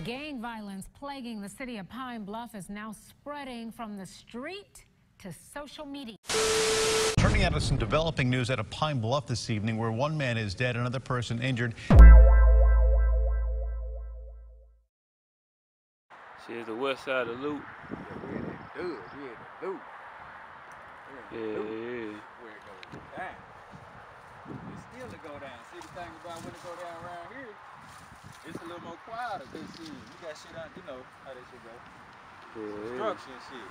Gang violence plaguing the city of Pine Bluff is now spreading from the street to social media. Turning out to some developing news out of Pine Bluff this evening, where one man is dead, another person injured. She's the west side of Loop. Yeah, we in the Loop. Yeah. Where it goes down. It's still to go down. See, the thing about when it go down around here, it's a little more quieter, cause see, you got shit out, you know how that shit go. Construction shit.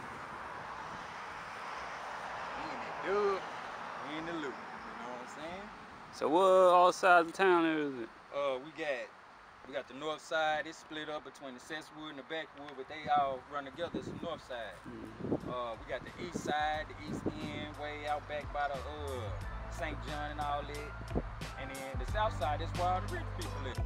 We in the Dub, we in the Loop, you know what I'm saying? So what all sides of town is it? We got the north side, it's split up between the Sesswood and the Backwood, but they all run together, it's the north side. We got the east side, the east end, way out back by the St. John and all that. And then the south side is where all the rich people live.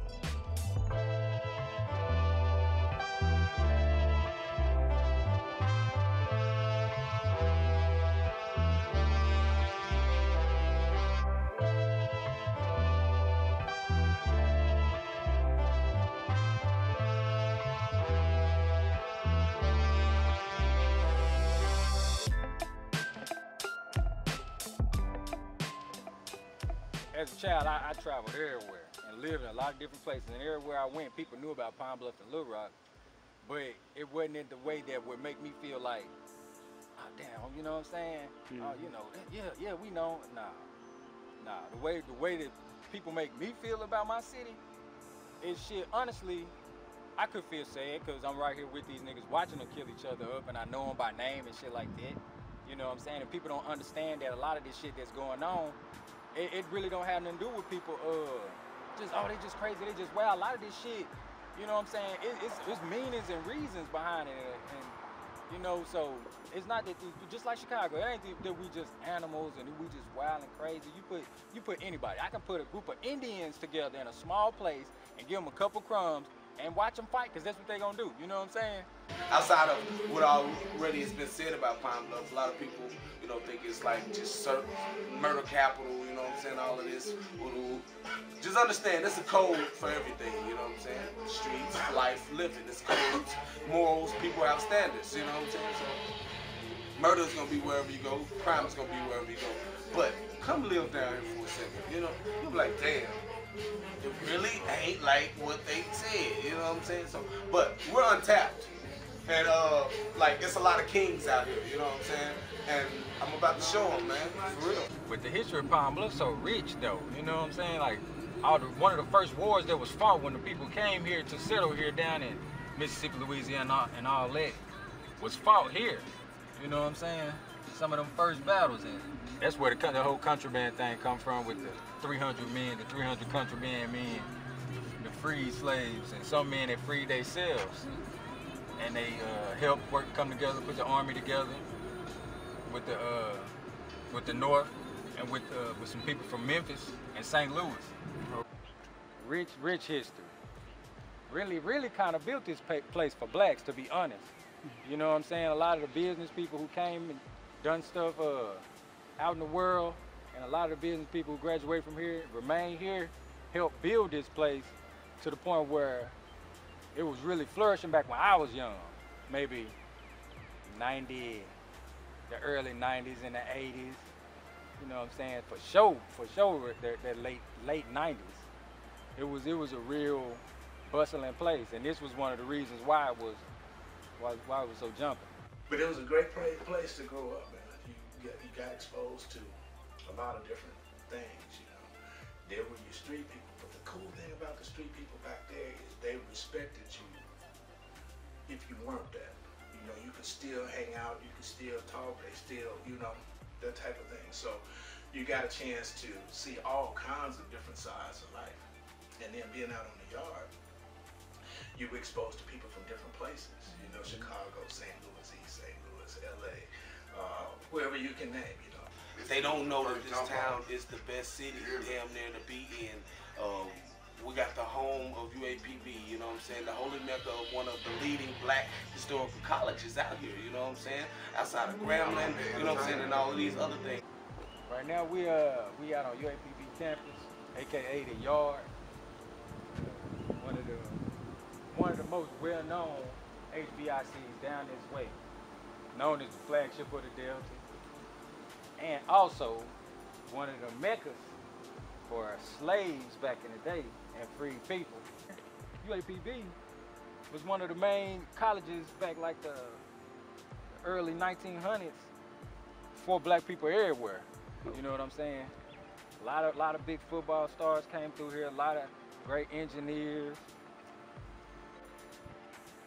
As a child, I traveled everywhere and lived in a lot of different places. And everywhere I went, people knew about Pine Bluff and Little Rock, but it wasn't in the way that would make me feel like, oh, damn, you know what I'm saying? Oh, you know, yeah, we know. Nah. The way that people make me feel about my city is shit. Honestly, I could feel sad because I'm right here with these niggas watching them kill each other up, and I know them by name and shit like that. You know what I'm saying? And people don't understand that a lot of this shit that's going on, it really don't have nothing to do with people, they just crazy, they just wild. A lot of this shit, you know what I'm saying, it's meanings and reasons behind it, and you know, so it's not that, just like Chicago, it ain't that we just animals and we just wild and crazy. You put anybody, I can put a group of Indians together in a small place and give them a couple crumbs and watch them fight, because that's what they gonna do, you know what I'm saying? Outside of what already has been said about Pine Bluff, a lot of people, you know, think it's like just murder capital, you know what I'm saying, all of this. Just understand, it's a code for everything, you know what I'm saying? Streets, life, living, it's codes, morals, people have standards, you know what I'm saying? So, murder is gonna be wherever you go, crime is gonna be wherever you go. But come live down here for a second, you know? You'll be like, damn. It really ain't like what they said, you know what I'm saying? So, but we're untapped, and like it's a lot of kings out here, you know what I'm saying? And I'm about to show them, man, for real. With the history of Pine Bluff so rich, though, you know what I'm saying? Like one of the first wars that was fought when the people came here to settle here down in Mississippi, Louisiana, and all that was fought here. You know what I'm saying? Some of them first battles, and that's where the whole contraband thing come from, with the 300 men, the 300 contraband men, the freed slaves, and some men that freed themselves. And they helped come together, put the army together with the North, and with some people from Memphis and St. Louis. Rich history. Really kind of built this place for blacks, to be honest. You know what I'm saying? A lot of the business people who came and done stuff out in the world, and a lot of the business people who graduated from here, remain here, helped build this place to the point where it was really flourishing back when I was young. Maybe the early 90s and the 80s. You know what I'm saying? For sure, the late 90s. It was a real bustling place, and this was one of the reasons why it was so jumping. But it was a great place to grow up, man. You got exposed to a lot of different things, you know. There were your street people, but the cool thing about the street people back there is they respected you if you weren't that. You know, you could still hang out, you could still talk, they still, you know, that type of thing. So you got a chance to see all kinds of different sides of life. And then being out on the yard, you were exposed to people from different places. You know, Chicago, St. Louis, East St. Louis, LA, wherever you can name, you know. They don't know that this town is the best city damn near to be in. We got the home of UAPB, you know what I'm saying? The holy mecca of one of the leading black historical colleges out here, you know what I'm saying? Outside of Grambling, you know what I'm saying, and all of these other things. Right now we out on UAPB campus, AKA the Yard. One of the one of the most well-known HBICs down this way, known as the flagship of the Delta, and also one of the meccas for slaves back in the day and freed people. UAPB was one of the main colleges back like the early 1900s for black people everywhere. You know what I'm saying? A lot of big football stars came through here, a lot of great engineers.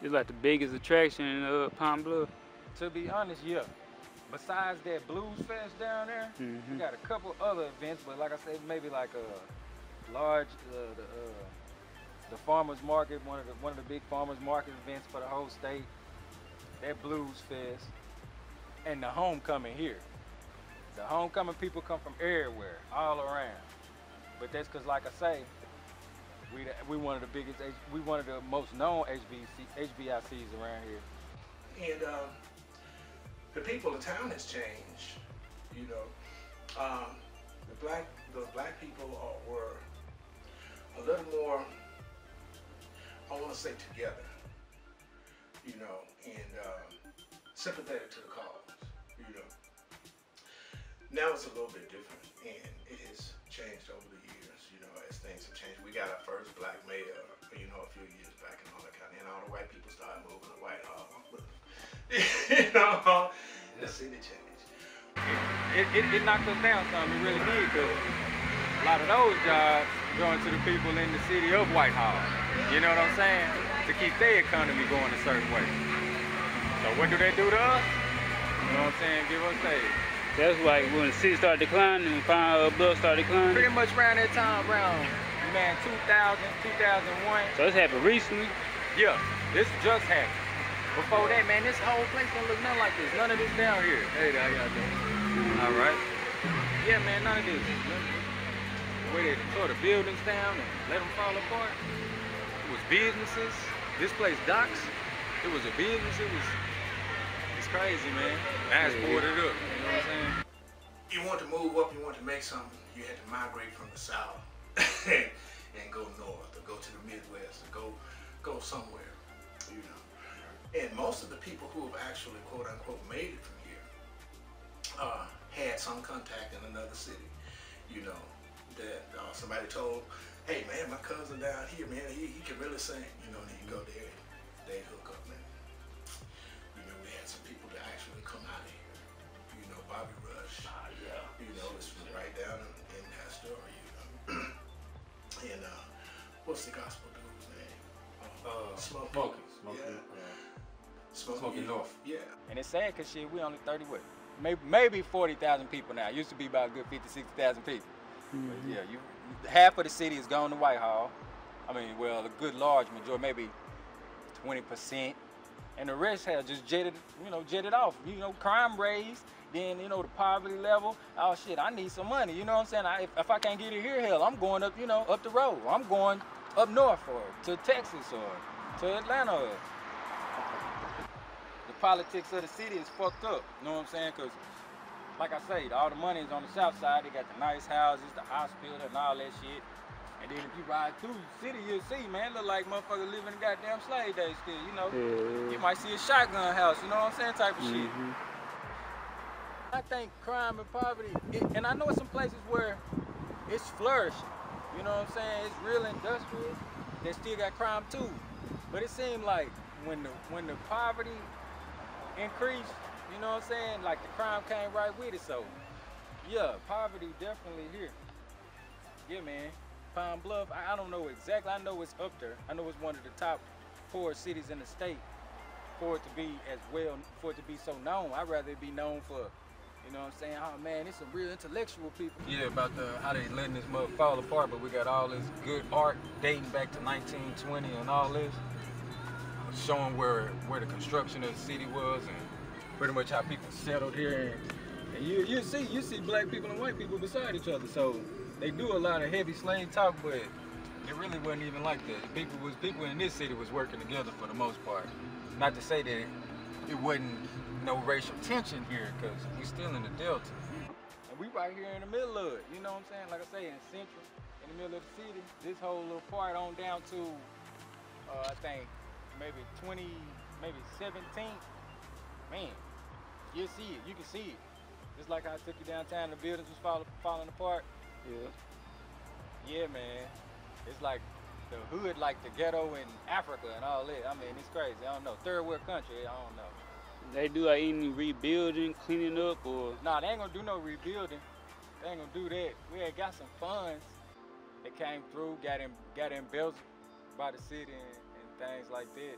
It's like the biggest attraction in Pine Bluff. To be honest, yeah. Besides that Blues Fest down there, we got a couple other events, but like I said, maybe like a large, the farmers market, one of the big farmers market events for the whole state. That Blues Fest, and the homecoming here. The homecoming people come from everywhere, all around. But that's because, like I say, we one of the biggest, we one of the most known HBICs around here. And the people in town has changed. You know, the black people were a little more, I want to say, together. You know, and sympathetic to the cause. You know, now it's a little bit different, and it has changed over the years. You know, as things have changed. We got our first black mayor, you know, a few years back and all that kind of, and all the white people started moving to Whitehall. You know, the city changed. It knocked us down some, it really did, because a lot of those jobs going to the people in the city of Whitehall. You know what I'm saying? To keep their economy going a certain way. So what do they do to us? You know what I'm saying? Give us a. That's like when the city started declining and Pine Bluff started declining? Pretty much around that time, around, man, 2000, 2001. So this happened recently? Yeah, this just happened. Before that, man, this whole place don't look nothing like this. None of this down here. Hey, how y'all doing? All right. Yeah, man, none of this. The way they tore the buildings down and let them fall apart. It was businesses. This place, docks, it was a business. It's crazy, man. Now it's boarded up. You know what I'm saying? You want to move up, you want to make something, you had to migrate from the south and go north, or go to the Midwest, or go somewhere, you know. And most of the people who have actually, quote unquote, made it from here had some contact in another city, you know, that somebody told, hey man, my cousin down here, man, he can really sing, you know, and you go there, they hook up, man. You know, we had some people that actually come out of here, you know, Bobby Rush, you know, it's right down in that story, you know. And what's the gospel dude's name? Smokey. Smokey North. Yeah. And it's sad because shit, we only 30 what? Maybe 40,000 people now. It used to be about a good 50, 60,000 people. But yeah, half of the city is going to Whitehall. I mean, well, a good large majority, maybe 20%. And the rest have just jetted off. You know, crime raised, then, you know, the poverty level. Oh shit, I need some money. You know what I'm saying? If I can't get it here, hell, I'm going up, you know, up the road. I'm going up north or to Texas or to Atlanta. The politics of the city is fucked up. You know what I'm saying? Because, like I say, all the money is on the south side. They got the nice houses, the hospital, and all that shit. And then if you ride through the city, you'll see, man, look like motherfuckers living in goddamn slave days still, you know? You might see a shotgun house, you know what I'm saying, type of shit. I think crime and poverty, and I know it's some places where it's flourishing, you know what I'm saying? It's real industrial. They still got crime too. But it seemed like when the poverty increased, you know what I'm saying? Like the crime came right with it. So yeah, poverty definitely here. Yeah, man. Pine Bluff, I don't know exactly. I know it's up there. I know it's one of the top 4 cities in the state for it to be as well, for it to be so known. I'd rather it be known for, you know what I'm saying? Oh man, it's some real intellectual people. Yeah, about how they letting this mother fall apart, but we got all this good art dating back to 1920 and all this, showing where the construction of the city was and pretty much how people settled here. And you see black people and white people beside each other. So they do a lot of heavy slave talk, but it really wasn't even like that. People in this city was working together for the most part. Not to say that it wasn't no racial tension here, because we still in the Delta. And we right here in the middle of it, you know what I'm saying? Like I say, in Central, in the middle of the city, this whole little part on down to, I think, maybe 20, maybe 17th, man, you'll see it. You can see it. Just like I took you downtown, the buildings was falling apart. Yeah. Yeah, man. It's like the hood, like the ghetto in Africa and all that. I mean, it's crazy. I don't know. Third world country, I don't know. They do like any rebuilding, cleaning up, or? Nah, they ain't gonna do no rebuilding. They ain't gonna do that. We had got some funds that came through, got embezzled by the city and things like that.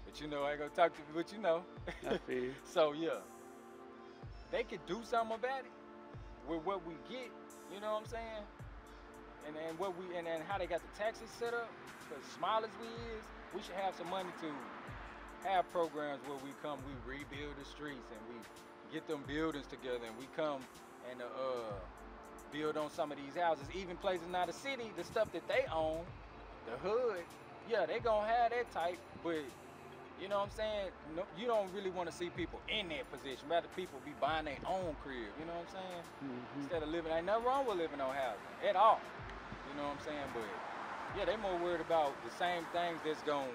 But you know, I ain't gonna talk to you, but you know. I feel. So yeah, they could do something about it with what we get. You know what I'm saying? And how they got the taxes set up. Because small as we should have some money to have programs where we rebuild the streets and we get them buildings together and we come and build on some of these houses. Even places not the city, the stuff that they own, the hood, yeah, they gonna have that type, but you know what I'm saying? No, you don't really want to see people in that position. Rather people be buying their own crib, you know what I'm saying? Mm-hmm. Instead of living, ain't nothing wrong with living on housing at all. You know what I'm saying? But yeah, they more worried about the same things that's gonna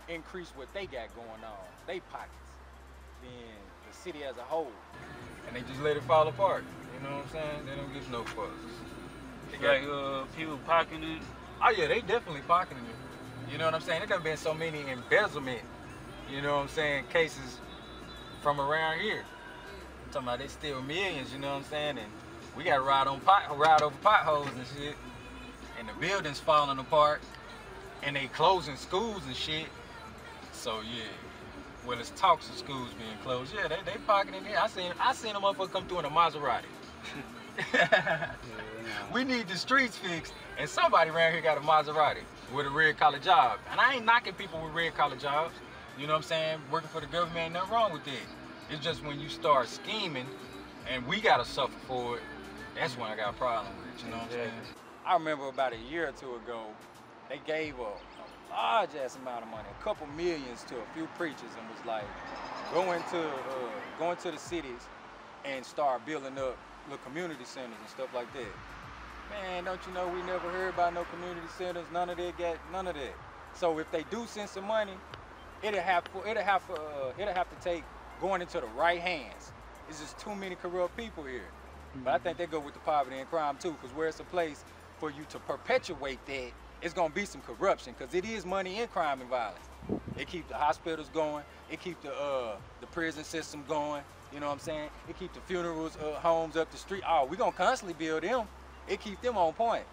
increase what they got going on, they pockets, than the city as a whole. And they just let it fall apart. You know what I'm saying? They don't give no fucks. It's like people pocketing it. Oh yeah, they definitely pocketing it. You know what I'm saying? There done been so many embezzlement, you know what I'm saying, cases from around here. I'm talking about they steal millions, you know what I'm saying? And we gotta ride over potholes and shit. And the buildings falling apart. And they closing schools and shit. So yeah. Well, it's talks of schools being closed. Yeah, they pocketing it. I seen a motherfucker come through in a Maserati. We need the streets fixed, and somebody around here got a Maserati with a red collar job. And I ain't knocking people with red collar jobs. You know what I'm saying? Working for the government, ain't nothing wrong with that. It's just when you start scheming, and we gotta suffer for it, that's when I got a problem with it. You know what I'm saying? I remember about a year or two ago, they gave a large ass amount of money, a couple millions to a few preachers, and was like, go into the cities and start building up little community centers and stuff like that. Man, don't you know we never heard about no community centers? None of that. So if they do send some money, it'll have to take going into the right hands. It's just too many corrupt people here. But I think they go with the poverty and crime too, because where it's a place for you to perpetuate that, it's gonna be some corruption, because it is money in crime and violence. It keeps the hospitals going, it keeps the prison system going, you know what I'm saying? It keeps the funerals, homes up the street. Oh, we gonna constantly build them. It keeps them on point.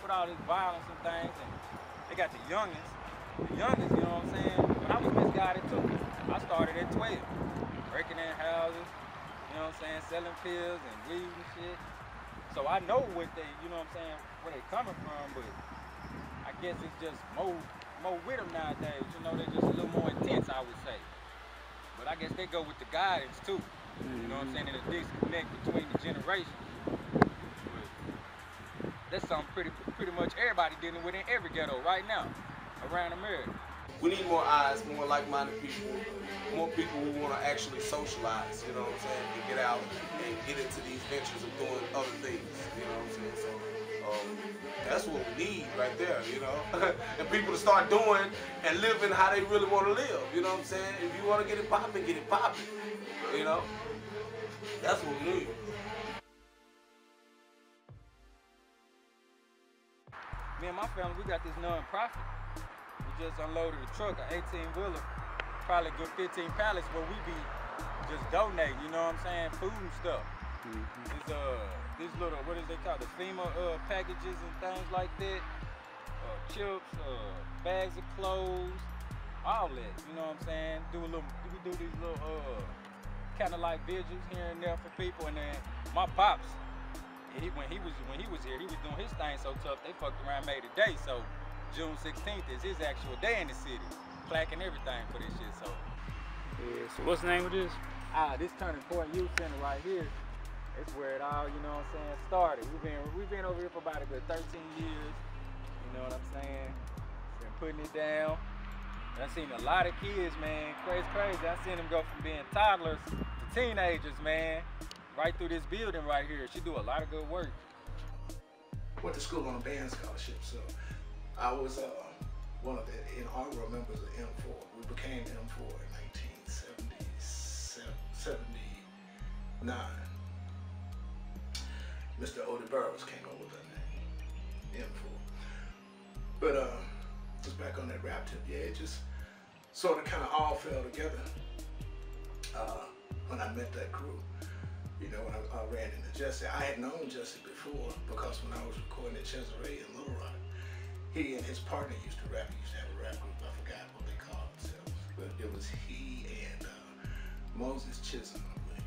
With all this violence and things, and they got the youngins. The youngins, you know what I'm saying? But I was misguided too. I started at 12, breaking in houses, you know what I'm saying, selling pills and weed and shit. So I know what they, you know what I'm saying, where they coming from, but I guess it's just more with them nowadays. You know, they're just a little more intense, I would say. But I guess they go with the guidance too. You know what I'm saying, and the disconnect between the generations. That's something pretty much everybody dealing with in every ghetto right now around America. We need more eyes, more like-minded people, more people who want to actually socialize, you know what I'm saying, and get out and get into these ventures of doing other things, you know what I'm saying. So that's what we need right there, you know, and people to start doing and living how they really want to live, you know what I'm saying. If you want to get it popping, you know. That's what we need. Me and my family, we got this non-profit. We just unloaded a truck, an 18-wheeler, probably a good 15 pallets where we be just donating, you know what I'm saying, food and stuff. These little, what is they called, the FEMA packages and things like that, chips, bags of clothes, all that, you know what I'm saying. We do these little kind of like vigils here and there for people, and then my pops, when he was here, he was doing his thing so tough, they fucked around made a day. So June 16th is his actual day in the city, plaque and everything for this shit. So yeah. So what's the name of this? This Turning Point Youth Center right here. It's where it all, you know what I'm saying, started. We've been over here for about a good 13 years. You know what I'm saying? Been putting it down. And I've seen a lot of kids, man, crazy. I seen them go from being toddlers to teenagers, man. Right through this building right here. She do a lot of good work. Went to school on a band scholarship, so I was one of the inaugural members of M4. We became M4 in 1979. Mr. Odie Burroughs came up with that name, M4. But just back on that rap tip, yeah, it just sort of kind of all fell together when I met that crew. You know, when I ran into Jesse. I had known Jesse before because when I was recording at Cesare in Little Rock, he and his partner used to rap. He used to have a rap group. I forgot what they called themselves. But it was he and Moses Chisholm, I believe.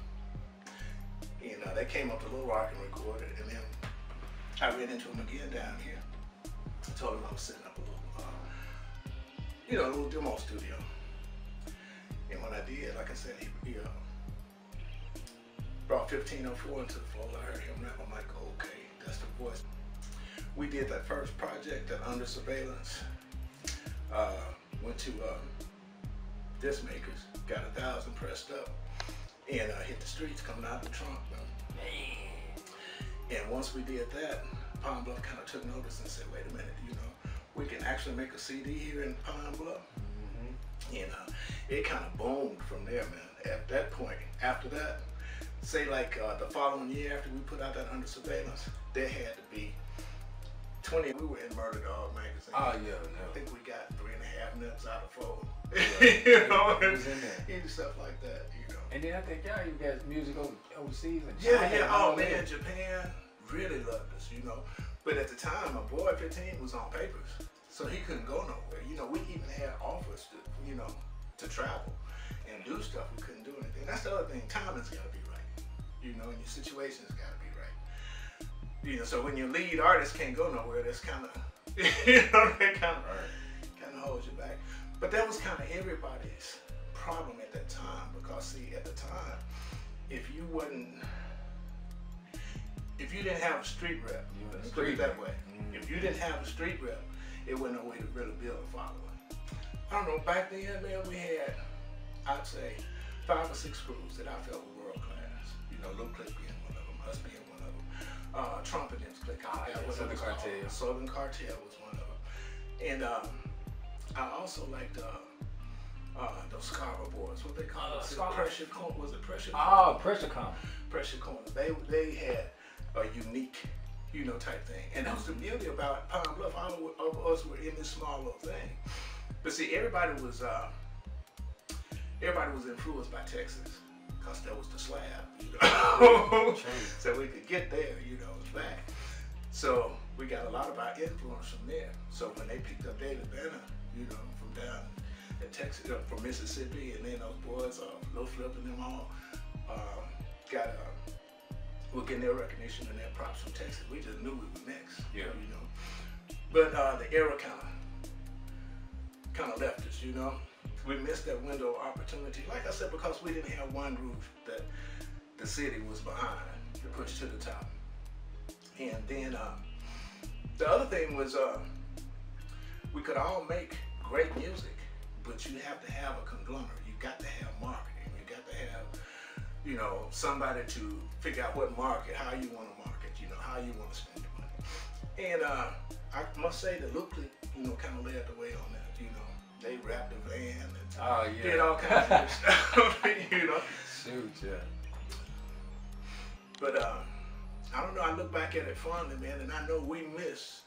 And they came up to Little Rock and recorded. And then I ran into him again down here. I told him I was setting up a little demo studio. And when I did, like I said, he brought 1504 into the fold. I heard him rap. I'm like, okay, that's the voice. We did that first project, that Under Surveillance. Went to Disc Makers, got 1,000 pressed up, and hit the streets coming out the trunk. And once we did that, Pine Bluff kind of took notice and said, wait a minute, you know, we can actually make a CD here in Pine Bluff. And it kind of boomed from there, man. At that point, after that, say like the following year after we put out that Under Surveillance, there had to be 20. We were in Murder Dog magazine. Oh yeah, I think we got 3.5 minutes out of 4. Yeah. You know, It was in there. and stuff like that, you know. And then I think y'all even got music overseas. And Yeah, China yeah. and all Oh that. man, Japan really loved us, you know. But at the time, my boy 15 was on papers, so he couldn't go nowhere. You know, we even had offers to, you know, to travel and do stuff. We couldn't do anything. That's the other thing. Timing's got to be right, you know, and your situation's got to be right. You know, so when your lead artist can't go nowhere, that's kind of, you know, that kind of holds you back. But that was kind of everybody's problem at that time, because see, at the time, if you didn't have a street rep, let's put it that way. If you didn't have a street rep, it wasn't no way to really build a following. I don't know, back then, man, we had, I'd say, 5 or 6 crews that I felt were world class. You know, Lil Click being one of them, us being one of them. Trump and them's Click. Southern Cartel. Southern Cartel was one of them. And I also liked those Scarborough boys, what they call it? Pressure Corner, was it Pressure Corner? Oh, Pressure Corner. Pressure Corner. They had a unique, you know, type thing. And that was the beauty about Pine Bluff. All of us were in this small little thing. But see, everybody was influenced by Texas, because that was the slab, you know. So we could get there, you know, back. So we got a lot of our influence from there. So when they picked up David Banner, you know, from down in Texas, from Mississippi, and then those boys, Lil Flip and them all, we're getting their recognition and their props from Texas. We just knew we were next, you know. But the era kind of left us, you know. We missed that window of opportunity. Like I said, because we didn't have one roof that the city was behind to push to the top. And then the other thing was we could all make great music, but you have to have a conglomerate. You got to have marketing. You got to have, you know, somebody to figure out what market, how you want to market, you know, how you want to spend your money. And I must say that Lil Click, you know, kind of led the way on that, you know. They wrapped the van and did all kinds of stuff, you know. Shoot, yeah. But I don't know, I look back at it fondly, man, and I know we miss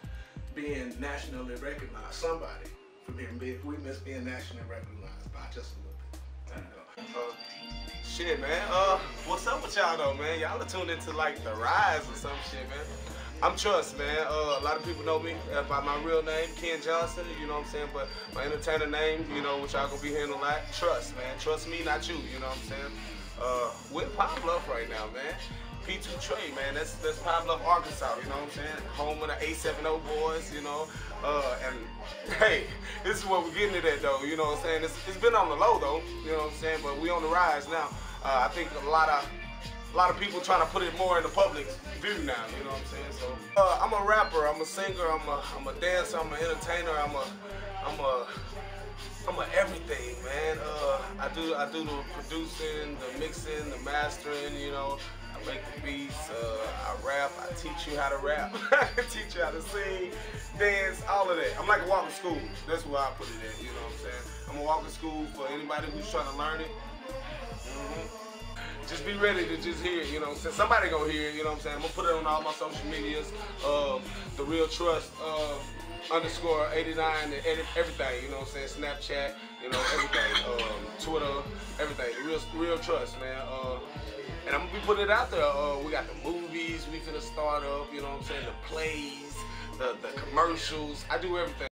being nationally recognized. Somebody from here, we miss being nationally recognized by just a little bit. Shit, man. What's up with y'all though, man? Y'all are tuned into like The Rise or some shit, man. I'm Trust, man. A lot of people know me by my real name, Ken Johnson, you know what I'm saying? But my entertainer name, you know, which y'all gonna be hearing a lot, Trust, man. Trust me, not you, you know what I'm saying? We're in Pine Bluff right now, man. Imdjptrill, man, that's Pine Bluff, Arkansas, you know what I'm saying? Home of the 870 boys, you know? And hey, this is what we're getting it at though, you know what I'm saying? It's been on the low though, you know what I'm saying? But we on the rise now. I think a lot of people trying to put it more in the public view now, you know what I'm saying? So I'm a rapper, I'm a singer, I'm a dancer, I'm an entertainer, I'm a everything, man. I do the producing, the mixing, the mastering, you know. I make the beats, I rap, I teach you how to rap, I teach you how to sing, dance, all of that. I'm like a walking school. That's where I put it at, you know what I'm saying? I'm a walking school for anybody who's trying to learn it. Just be ready to just hear it, you know what I'm saying? Somebody gonna hear it, you know what I'm saying? I'm gonna put it on all my social medias, The Real Trust, _89 and everything, you know what I'm saying? Snapchat, you know, everything, Twitter, everything. Real Trust, man. And I'm gonna be putting it out there. We got the movies we finna start up, you know what I'm saying? The plays, the commercials. I do everything.